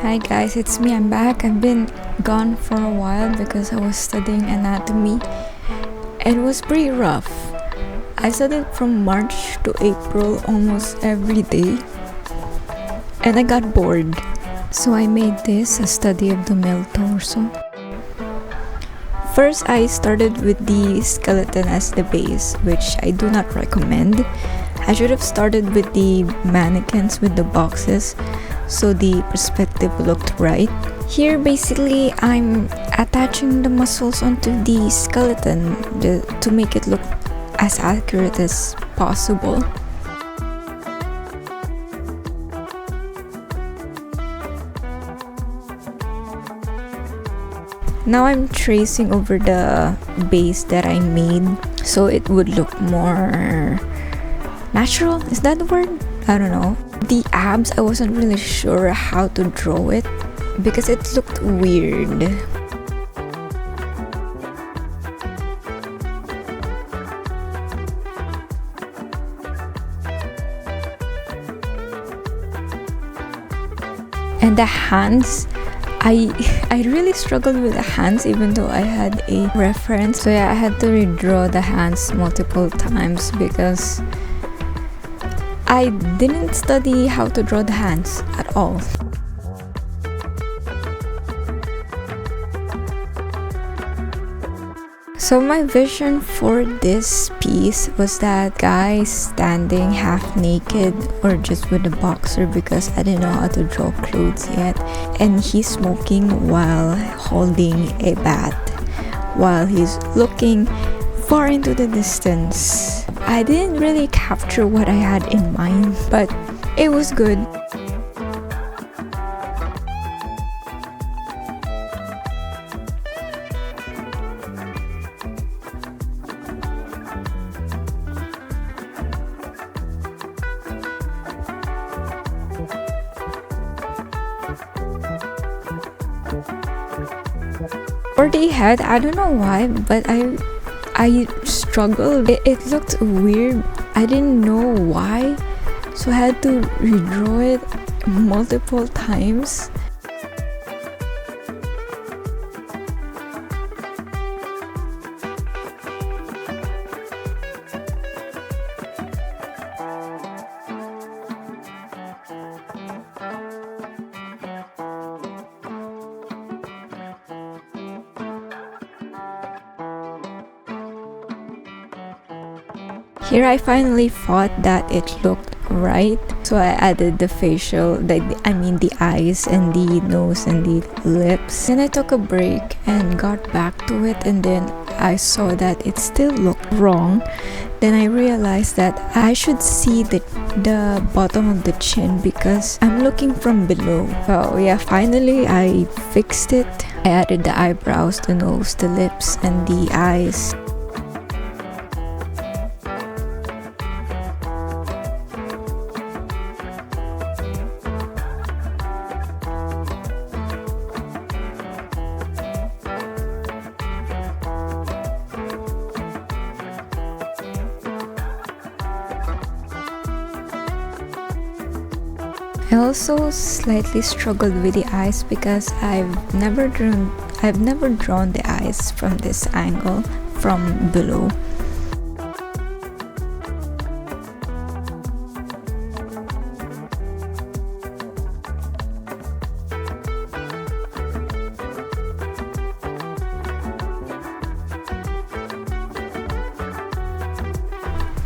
Hi guys, it's me. I'm back. I've been gone for a while because I was studying anatomy and it was pretty rough. I studied from March to April almost every day and I got bored. So I made this a study of the male torso. First, I started with the skeleton as the base, which I do not recommend. I should have started with the mannequins with the boxes so the perspective looked right. Here basically I'm attaching the muscles onto the skeleton to make it look as accurate as possible. Now I'm tracing over the base that I made so it would look more natural. Is that the word? I don't know. The abs, I wasn't really sure how to draw it because it looked weird. And the hands, I really struggled with the hands even though I had a reference. So yeah, I had to redraw the hands multiple times because I didn't study how to draw the hands at all. So my vision for this piece was that guy standing half naked or just with a boxer because I didn't know how to draw clothes yet, and he's smoking while holding a bat while he's looking far into the distance. I didn't really capture what I had in mind, but it was good. For the head, I don't know why, but I struggled. It looked weird. I didn't know why, so I had to redraw it multiple times. Here I finally thought that it looked right, so I added the facial, the eyes and the nose and the lips. Then I took a break and got back to it, and then I saw that it still looked wrong. Then I realized that I should see the bottom of the chin because I'm looking from below. So yeah, finally I fixed it. I added the eyebrows, the nose, the lips and the eyes. I also slightly struggled with the eyes because I've never drawn the eyes from this angle, from below.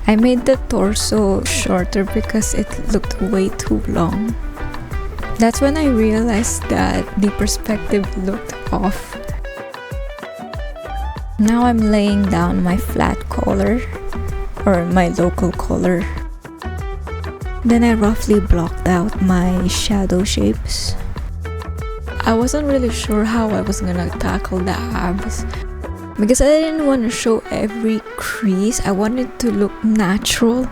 I made the torso shorter because it looked way too long. That's when I realized that the perspective looked off. Now I'm laying down my flat collar, or my local collar. Then I roughly blocked out my shadow shapes. I wasn't really sure how I was gonna tackle the abs, because I didn't want to show every crease. I wanted to look natural.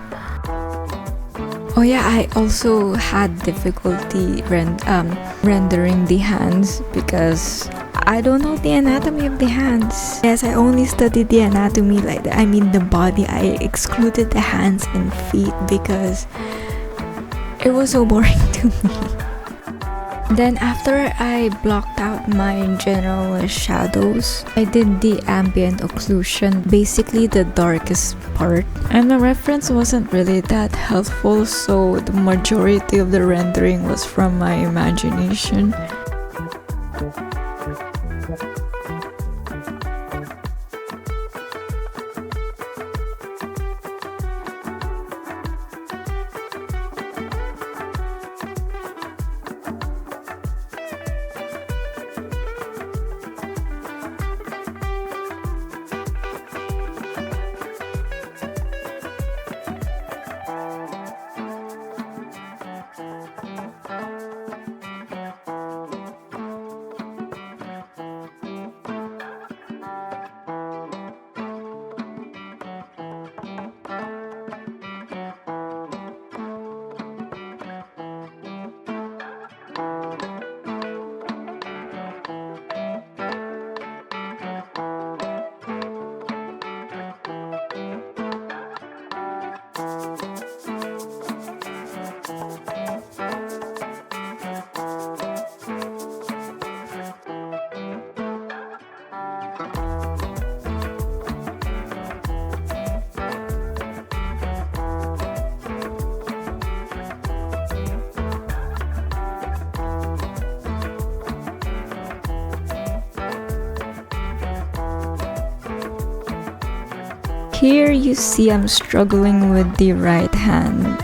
Oh yeah, I also had difficulty rendering the hands because I don't know the anatomy of the hands. Yes, I only studied the anatomy, the body. I excluded the hands and feet because it was so boring to me. Then after I blocked out my general shadows, I did the ambient occlusion, basically the darkest part. And the reference wasn't really that helpful, so the majority of the rendering was from my imagination. Here you see I'm struggling with the right hand.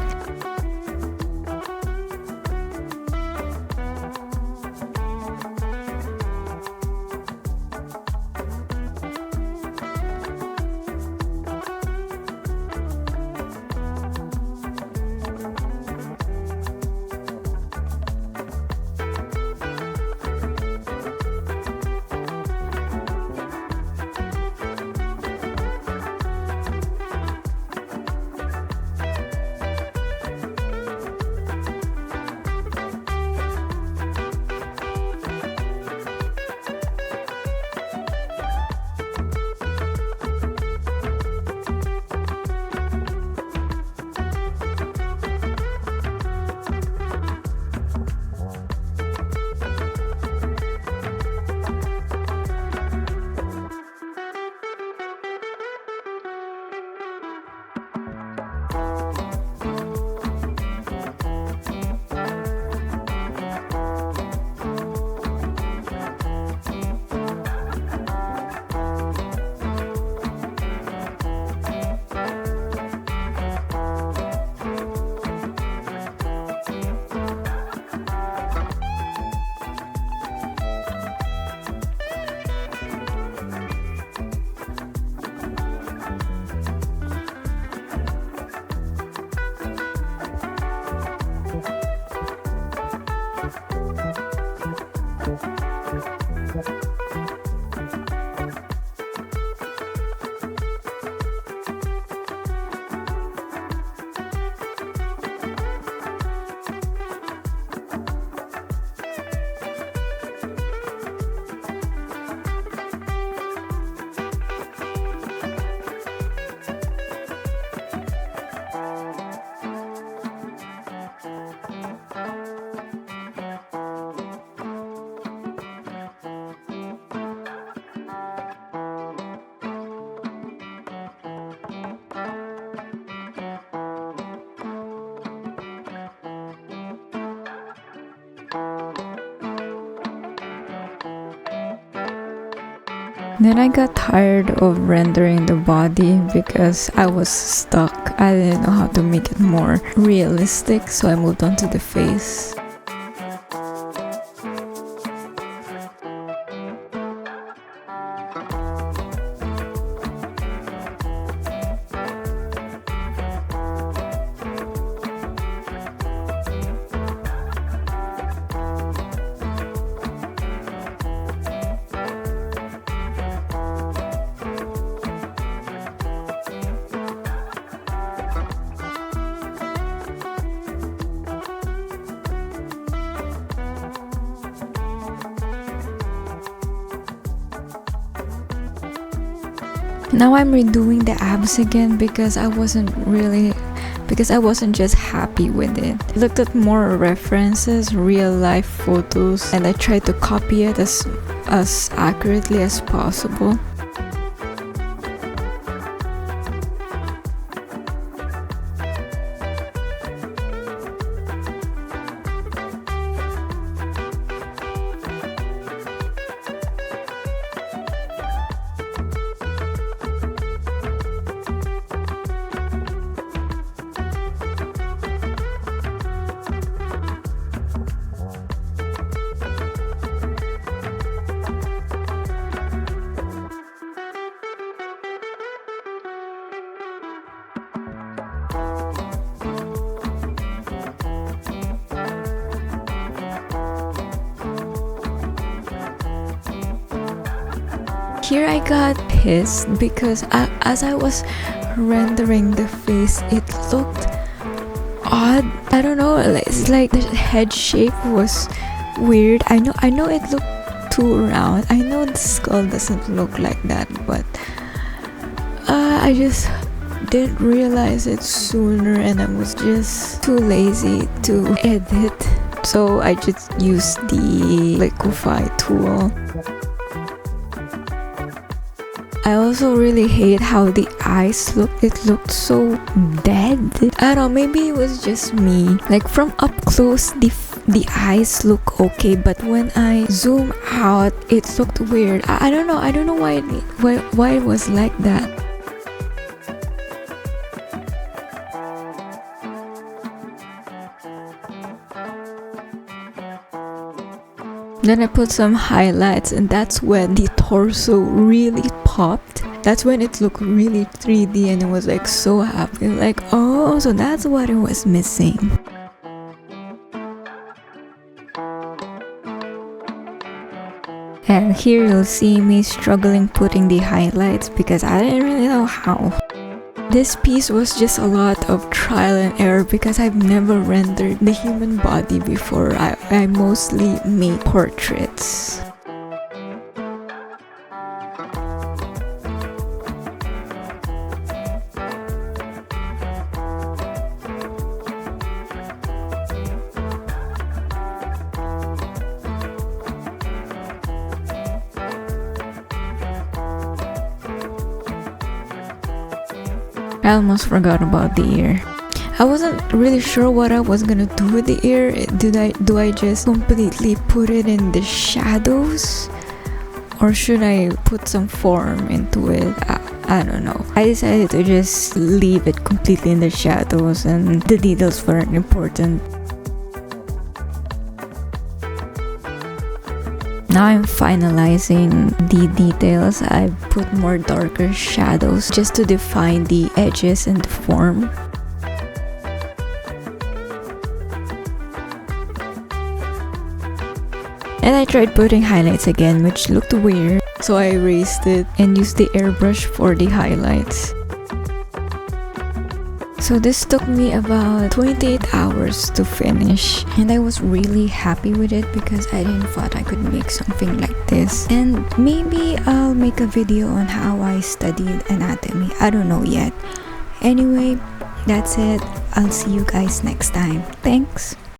Then I got tired of rendering the body because I was stuck. I didn't know how to make it more realistic, so I moved on to the face. Now I'm redoing the abs again because because I wasn't just happy with it. I looked at more references, real life photos, and I tried to copy it as accurately as possible. Here I got pissed because as I was rendering the face, it looked odd. I don't know, it's like the head shape was weird. I know it looked too round. I know the skull doesn't look like that, but I just didn't realize it sooner, and I was just too lazy to edit, so I just used the liquify tool. I also really hate how the eyes look. It looked so dead. I don't know, maybe it was just me. Like from up close, the eyes look okay, but when I zoom out, it looked weird. I don't know why it was like that. Then I put some highlights, and that's when the torso really popped. That's when it looked really 3D, and I was like so happy, like, oh, so that's what it was missing. And here you'll see me struggling putting the highlights because I didn't really know how. This piece was just a lot of trial and error because I've never rendered the human body before. I mostly make portraits. I almost forgot about the ear. I wasn't really sure what I was gonna do with the ear. Do I just completely put it in the shadows, or should I put some form into it? I don't know. I decided to just leave it completely in the shadows, and the details weren't important. Now I'm finalizing the details. I put more darker shadows just to define the edges and the form. And I tried putting highlights again, which looked weird, so I erased it and used the airbrush for the highlights. So this took me about 28 hours to finish, and I was really happy with it because I didn't thought I could make something like this. And maybe I'll make a video on how I studied anatomy. I don't know yet. Anyway, that's it. I'll see you guys next time. Thanks.